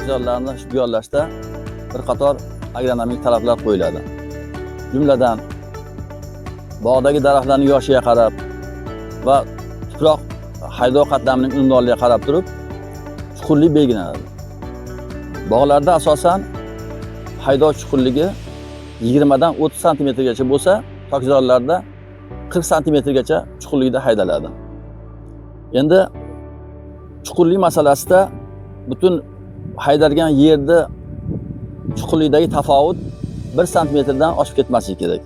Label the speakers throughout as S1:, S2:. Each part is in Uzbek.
S1: tokzorlarni yollashda bir qator agronomik talablar qo'yiladi. Jumladan bog'dagi daraxtlarning yoshiga qarab va tuproq haydov qatlamining unumdorligiga qarab turib chuqurlik belgilanadi. Bog'larda asosan haydov chuqurligi 20 dan 30 santimetrgacha bo'lsa, tokzorlarda 40 santimetrgacha chuqurlikda haydaladi. Endi chuqurlik masalasida butun haydalgan yerda chuqurlikdagi tafovut 1 santimetrdan oshib ketmasligi kerak.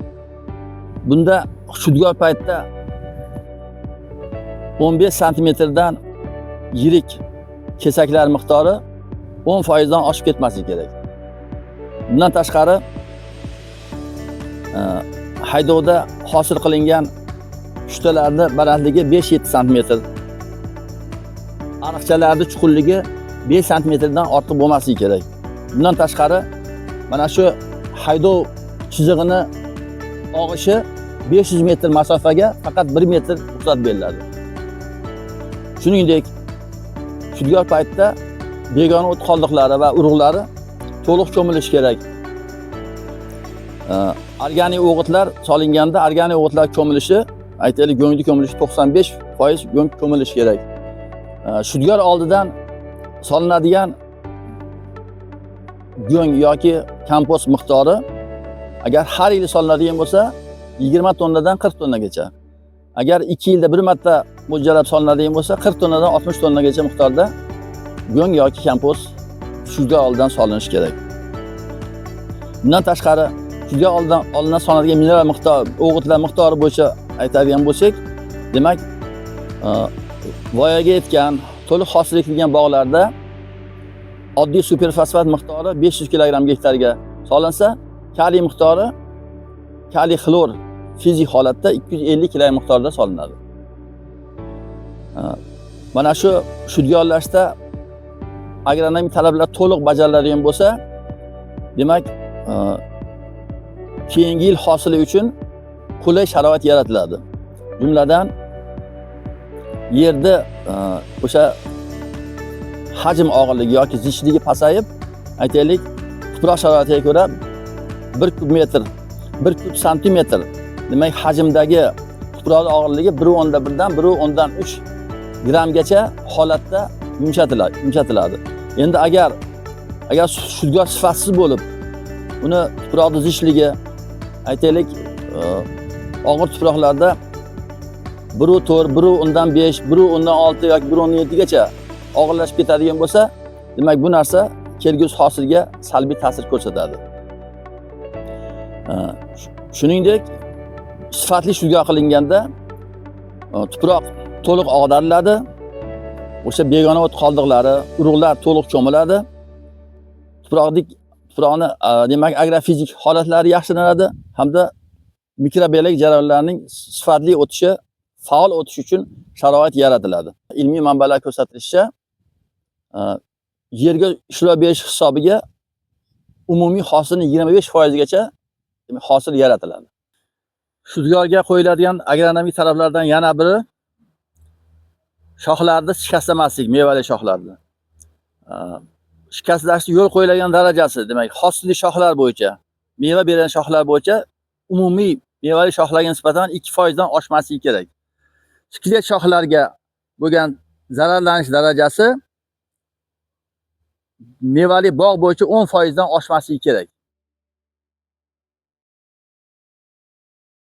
S1: Bunda shudgor paytda 15 santimetrdan yirik kesaklar miqdori 10% dan oshib ketmasligi kerak. Bundan tashqari haydovda hosil qilingan pushtalarni balandligi 5-7 santimetr, ariqchalarning chuqurligi 5 santimetrdan ortiq bo'lmasligi kerak. Bundan tashqari mana shu haydov chizig'ini og'ishi 500 metr masofaga faqat 1 metr ruxsat beriladi. Shuningdek, shudgor paytda begona o't qoldiqlari va urug'lari to'liq ko'milishi kerak. Organik o'g'itlar solinganda organik o'g'itlar ko'milishi, aytaylik go'ngni ko'milishi 95% go'ng ko'milishi kerak. Shudgor oldidan solinadigan go'ng yoki kompost miqdori agar har yil solinadigan bo'lsa 20 tonnadan 40 tonnagacha. Agar 2 yilda bir marta mo'ljallab solinadigan bo'lsa 40 tonnadan 60 tonnagacha miqdorda go'ng yoki kompost shudgor oldidan solinishi kerak. Bundan tashqari shudgor oldidan solinadigan mineral miqdor, o'g'itlar miqdori bo'yicha aytadigan bo'lsak, demak voyaga yetgan, to'liq hosil etilgan bog'larda oddiy superfosfat miqdori 500 kg gektarga solinsa, kaliy miqdori kaliy xlor fizik holatda 250 kg miqdorda solinadi. Mana shu shudgorlashda agronomik talablar to'liq bajariladigan bo'lsa, demak keyingi yil hosili uchun qulay sharoit yaratiladi. Jumladan yerda o'sha hajm og'irligi yoki zichligi pasayib, aytaylik, tuproq sharoitiga ko'ra 1 kub metr, 1 kub santimetr, demak hajmdagi tuproqning og'irligi 1.1 dan 1.3 grammgacha holatda yumshatiladi. Endi agar shudgor sifatsiz bo'lib, uni tuproqning zichligi, aytaylik, og'ir tuproqlarda 1.4, 1.5, 1.6 yoki 1.7 gacha og'irlashib ketadigan bo'lsa, demak bu narsa kelgusi hosilga salbiy ta'sir ko'rsatadi. Shuningdek, sifatli shudgor qilinganda tuproq to'liq og'dariladi, o'sha begona o't qoldiqlari, urug'lar to'liq ko'miladi, tuproqning demak agrofizik holatlari yaxshilanadi hamda mikrobiologik jarayonlarning sifatli o'tishi, faol o'tish uchun sharoit yaratiladi. Ilmiy manbalar ko'rsatilishicha, yerga ishlov berish hisobiga umumiy hosilning 25% gacha hosil yaratiladi. Shudgorga qo'yiladigan agronomik talablardan yana biri shoxlarni shikastlamaslik, mevali shoxlarni. Shikastlashga yo'l qo'yiladigan darajasi, demak, hosilli shoxlar bo'yicha, meva bergan shoxlar bo'yicha umumiy mevali shoxlarga nisbatan 2% dan oshmasligi kerak. Skelet shoxlarga bo'lgan zararlanish darajasi mevali bog' bo'yicha 10% dan oshmasligi kerak.